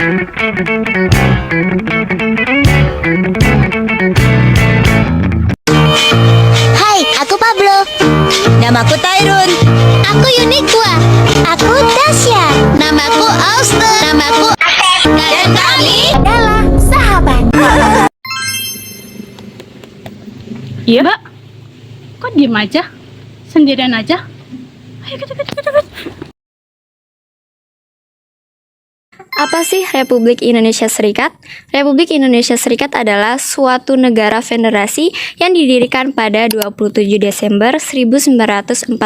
Hai, aku Pablo. Namaku Tyrun. Aku Uniqua. Aku Tasya. Namaku Auster. Namaku Asep. Dan kami adalah sahabat. Iya, Mbak. Kok diem aja? Sendirian aja? Ayo kita. Apa sih Republik Indonesia Serikat? Republik Indonesia Serikat adalah suatu negara federasi yang didirikan pada 27 Desember 1949.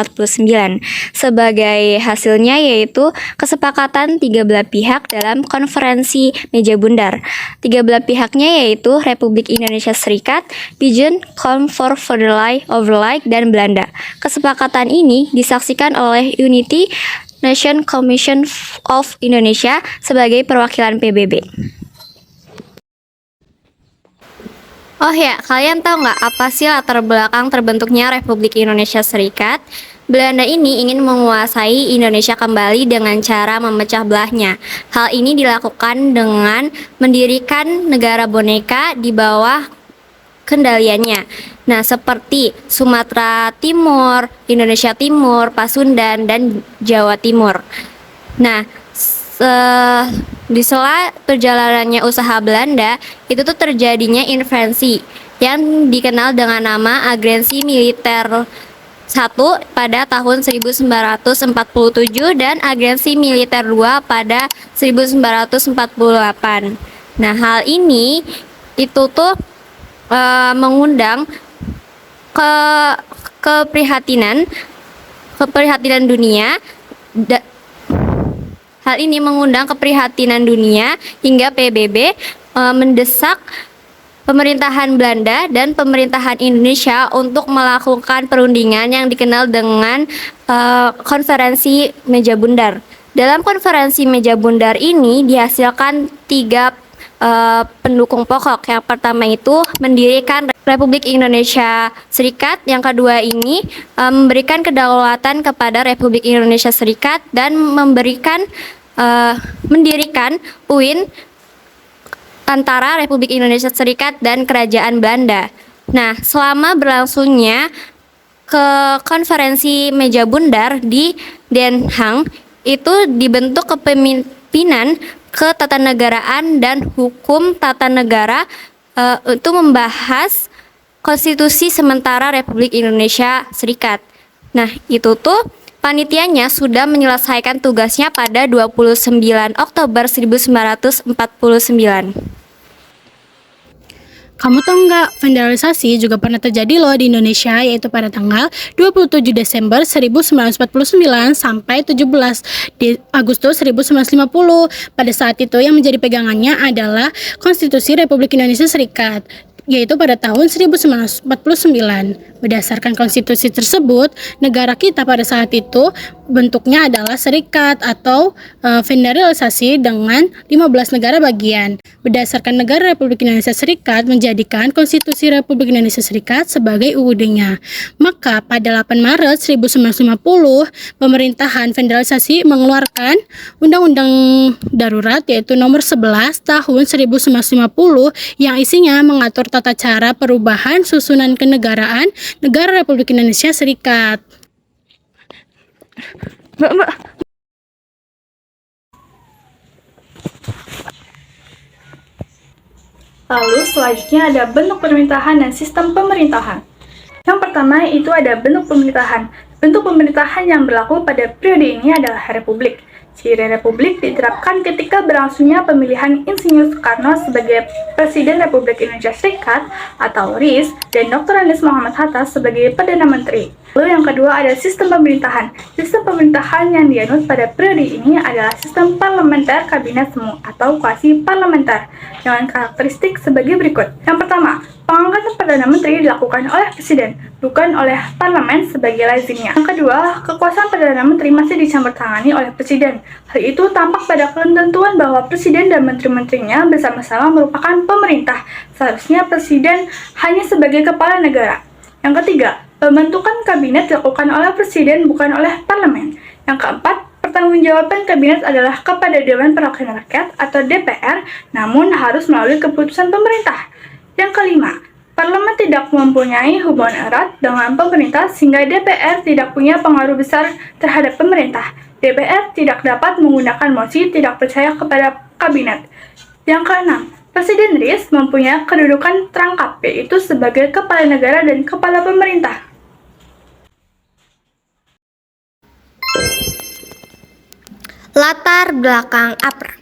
Sebagai hasilnya yaitu kesepakatan tiga belah pihak dalam konferensi meja bundar. Tiga belah pihaknya yaitu Republik Indonesia Serikat, Belgian Confederation of dan Belanda. Kesepakatan ini disaksikan oleh Unity Nation Commission of Indonesia sebagai perwakilan PBB. Oh ya, kalian tahu nggak apa sih latar belakang terbentuknya Republik Indonesia Serikat? Belanda ini ingin menguasai Indonesia kembali dengan cara memecah belahnya. Hal ini dilakukan dengan mendirikan negara boneka di bawah kendaliannya. Nah, seperti Sumatera Timur, Indonesia Timur, Pasundan, dan Jawa Timur. Nah, di sela perjalanannya usaha Belanda, itu tuh terjadinya intervensi yang dikenal dengan nama agresi militer 1 pada tahun 1947 dan agresi militer 2 pada 1948. Nah, hal ini itu tuh mengundang keprihatinan dunia. Hal ini mengundang keprihatinan dunia hingga PBB mendesak pemerintahan Belanda dan pemerintahan Indonesia untuk melakukan perundingan yang dikenal dengan konferensi meja bundar. Dalam konferensi meja bundar ini dihasilkan tiga pendukung pokok. Yang pertama itu mendirikan Republik Indonesia Serikat, yang kedua ini memberikan kedaulatan kepada Republik Indonesia Serikat dan mendirikan UIN antara Republik Indonesia Serikat dan Kerajaan Belanda. Nah, selama berlangsungnya ke konferensi meja bundar di Den Haag itu dibentuk kepemimpinan ketatanegaraan dan hukum tata negara untuk membahas konstitusi sementara Republik Indonesia Serikat. Nah, itu tuh panitianya sudah menyelesaikan tugasnya pada 29 Oktober 1949. Kamu tahu nggak, federalisasi juga pernah terjadi loh di Indonesia, yaitu pada tanggal 27 Desember 1949 sampai 17 Agustus 1950. Pada saat itu yang menjadi pegangannya adalah Konstitusi Republik Indonesia Serikat, yaitu pada tahun 1949. Berdasarkan konstitusi tersebut, negara kita pada saat itu bentuknya adalah serikat atau federalisasi dengan 15 negara bagian. Berdasarkan negara Republik Indonesia Serikat menjadikan Konstitusi Republik Indonesia Serikat sebagai UUD-nya. Maka pada 8 Maret 1950, pemerintahan federalisasi mengeluarkan Undang-Undang Darurat yaitu nomor 11 tahun 1950 yang isinya mengatur tata cara perubahan susunan kenegaraan negara Republik Indonesia Serikat. Mbak. Lalu selanjutnya ada bentuk pemerintahan dan sistem pemerintahan. Yang pertama itu ada bentuk pemerintahan. Bentuk pemerintahan yang berlaku pada periode ini adalah republik. Ciri republik diterapkan ketika berlangsungnya pemilihan Insinyur Soekarno sebagai Presiden Republik Indonesia Serikat atau RIS dan Dr. Andes Muhammad Hatta sebagai Perdana Menteri. Lalu yang kedua ada sistem pemerintahan. Sistem pemerintahan yang dianut pada periode ini adalah sistem parlementer kabinet semu atau kuasi parlementer dengan karakteristik sebagai berikut. Yang pertama, pengangkatan Perdana Menteri dilakukan oleh Presiden, bukan oleh Parlemen sebagai lazimnya. Yang kedua, kekuasaan Perdana Menteri masih dicampur tangani oleh Presiden. Hal itu tampak pada ketentuan bahwa Presiden dan Menteri-menterinya bersama-sama merupakan pemerintah. Seharusnya Presiden hanya sebagai kepala negara. Yang ketiga, pembentukan kabinet dilakukan oleh Presiden bukan oleh Parlemen. Yang keempat, pertanggungjawaban kabinet adalah kepada Dewan Perwakilan Rakyat atau DPR, namun harus melalui keputusan pemerintah. Yang kelima, parlemen tidak mempunyai hubungan erat dengan pemerintah sehingga DPR tidak punya pengaruh besar terhadap pemerintah. DPR tidak dapat menggunakan mosi tidak percaya kepada kabinet. Yang keenam, Presiden RI mempunyai kedudukan terangkap, yaitu sebagai kepala negara dan kepala pemerintah. Latar belakang APRA.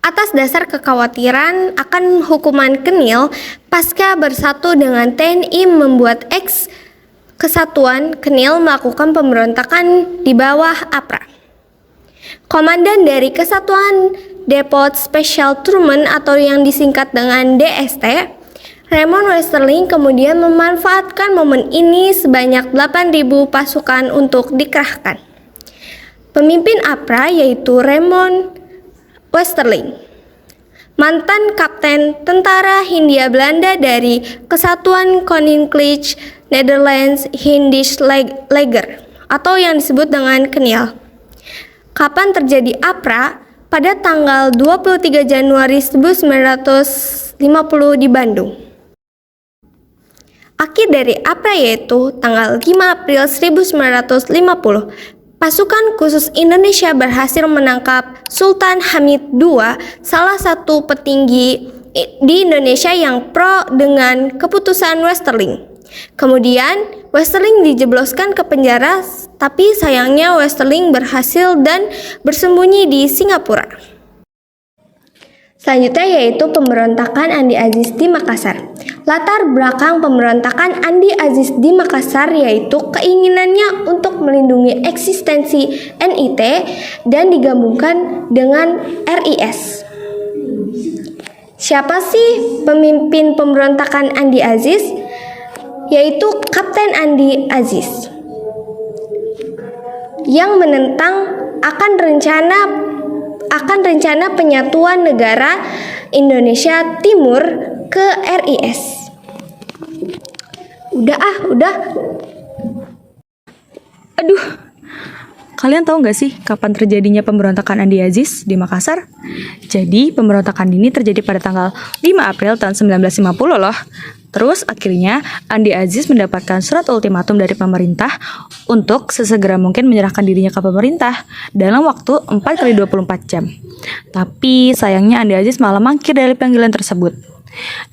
Atas dasar kekhawatiran akan hukuman Kenil, pasca bersatu dengan TNI membuat Kesatuan Kenil melakukan pemberontakan di bawah APRA. Komandan dari Kesatuan Depot Special Truman atau yang disingkat dengan DST, Raymond Westerling kemudian memanfaatkan momen ini sebanyak 8.000 pasukan untuk dikerahkan. Pemimpin APRA yaitu Raymond Westerling, mantan kapten tentara Hindia Belanda dari Kesatuan Koninklijke Nederlands Indisch Leger atau yang disebut dengan Kenil. Kapan terjadi APRA? Pada tanggal 23 Januari 1950 di Bandung. Akhir dari APRA yaitu tanggal 5 April 1950. Pasukan khusus Indonesia berhasil menangkap Sultan Hamid II, salah satu petinggi di Indonesia yang pro dengan keputusan Westerling. Kemudian Westerling dijebloskan ke penjara, tapi sayangnya Westerling berhasil dan bersembunyi di Singapura. Selanjutnya yaitu pemberontakan Andi Aziz di Makassar. Latar belakang pemberontakan Andi Aziz di Makassar yaitu keinginannya untuk melindungi eksistensi NIT dan digabungkan dengan RIS. Siapa sih pemimpin pemberontakan Andi Aziz? Yaitu Kapten Andi Aziz yang menentang akan rencana penyatuan negara Indonesia Timur ke RIS. Udah. Aduh, kalian tahu nggak sih kapan terjadinya pemberontakan Andi Aziz di Makassar? Jadi pemberontakan ini terjadi pada tanggal 5 April tahun 1950 loh. Terus akhirnya Andi Aziz mendapatkan surat ultimatum dari pemerintah untuk sesegera mungkin menyerahkan dirinya ke pemerintah dalam waktu 4x24 jam. Tapi sayangnya Andi Aziz malah mangkir dari panggilan tersebut.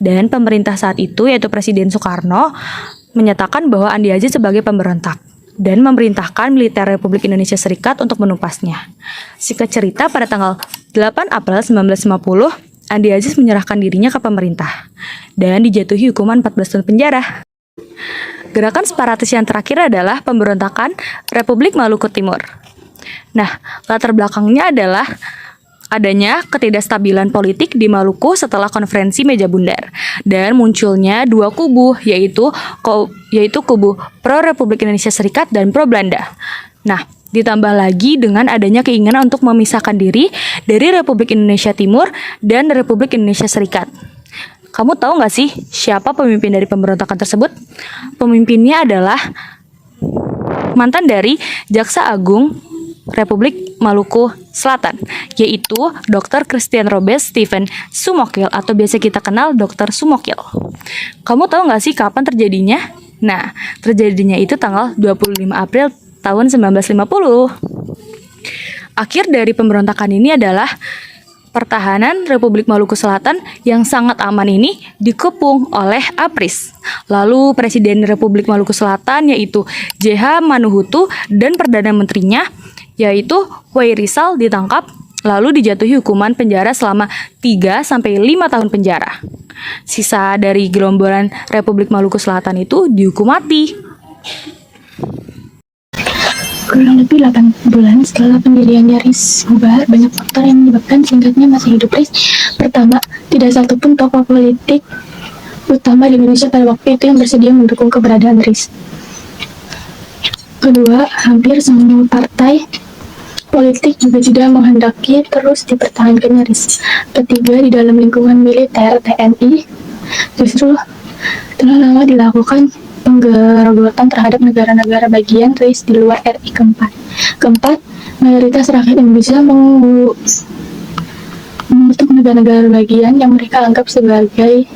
Dan pemerintah saat itu yaitu Presiden Soekarno menyatakan bahwa Andi Aziz sebagai pemberontak dan memerintahkan militer Republik Indonesia Serikat untuk menumpasnya. Singkat cerita pada tanggal 8 April 1950 Andi Aziz menyerahkan dirinya ke pemerintah dan dijatuhi hukuman 14 tahun penjara. Gerakan separatis yang terakhir adalah pemberontakan Republik Maluku Timur. Nah, latar belakangnya adalah adanya ketidakstabilan politik di Maluku setelah konferensi Meja Bundar dan munculnya dua kubu yaitu kubu pro Republik Indonesia Serikat dan pro Belanda. Nah, ditambah lagi dengan adanya keinginan untuk memisahkan diri dari Republik Indonesia Timur dan Republik Indonesia Serikat. Kamu tahu nggak sih siapa pemimpin dari pemberontakan tersebut? Pemimpinnya adalah mantan dari Jaksa Agung Republik Maluku Selatan, yaitu Dr. Christian Robert Stephen Sumokil atau biasa kita kenal Dr. Sumokil. Kamu tahu nggak sih kapan terjadinya? Nah, terjadinya itu tanggal 25 April tahun 1950. Akhir dari pemberontakan ini adalah pertahanan Republik Maluku Selatan yang sangat aman ini dikepung oleh APRIS. Lalu Presiden Republik Maluku Selatan yaitu J.H. Manuhutu dan Perdana Menterinya yaitu Wairisal ditangkap lalu dijatuhi hukuman penjara selama 3-5 tahun penjara. Sisa dari gerombolan Republik Maluku Selatan itu dihukum mati. Kurang lebih 8 bulan setelah pendiriannya RIS bubar, banyak faktor yang menyebabkan singkatnya masih hidup RIS. Pertama, tidak satupun tokoh politik utama di Indonesia pada waktu itu yang bersedia mendukung keberadaan RIS. Kedua, hampir semua partai politik juga tidak menghendaki terus dipertahankannya RIS. Ketiga, di dalam lingkungan militer TNI justru telah lama dilakukan penggerogotan terhadap negara-negara bagian RIS di luar RI. Keempat, mayoritas rakyat Indonesia mengutuk negara-negara bagian yang mereka anggap sebagai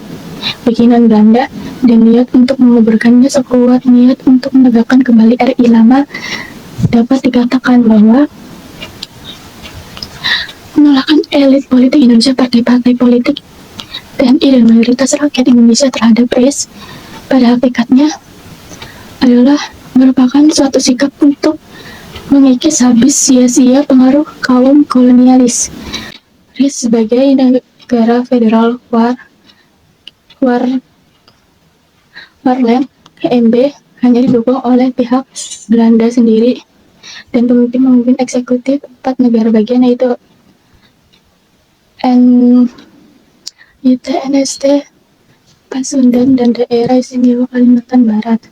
bikinan Belanda dan niat untuk menguburkannya sekuat niat untuk menegakkan kembali RI lama. Dapat dikatakan bahwa penolakan elit politik Indonesia, partai-partai politik, TNI, dan mayoritas rakyat Indonesia terhadap RIS pada hakikatnya adalah merupakan suatu sikap untuk mengikis habis sia-sia pengaruh kaum kolonialis. RIS sebagai negara federal Warland KMB hanya didukung oleh pihak Belanda sendiri dan pemimpin eksekutif 4 negara bagian yaitu NST, Pasundan, dan Daerah Istimewa Kalimantan Barat.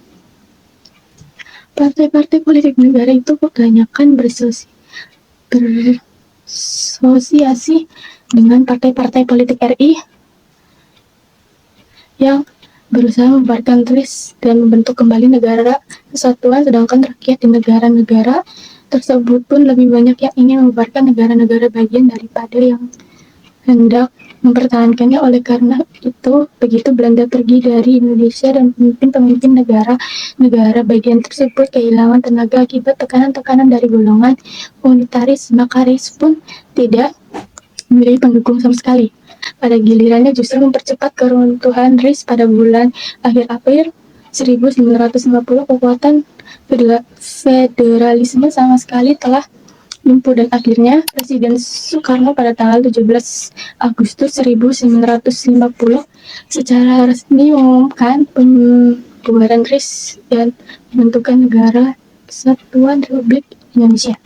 Partai-partai politik negara itu kebanyakan bersosiasi dengan partai-partai politik RI yang berusaha membubarkan RIS dan membentuk kembali negara kesatuan, sedangkan rakyat di negara-negara tersebut pun lebih banyak yang ingin membubarkan negara-negara bagian daripada yang hendak mempertahankannya. Oleh karena itu, begitu Belanda pergi dari Indonesia dan pemimpin-pemimpin negara bagian tersebut kehilangan tenaga akibat tekanan-tekanan dari golongan unitaris, maka RIS pun tidak memiliki pendukung sama sekali. Pada gilirannya justru mempercepat keruntuhan RIS pada bulan akhir April 1950. Kekuatan federalisme sama sekali telah lumpuh dan akhirnya Presiden Soekarno pada tanggal 17 Agustus 1950 secara resmi mengumumkan pembubaran RIS dan pembentukan Negara Kesatuan Republik Indonesia.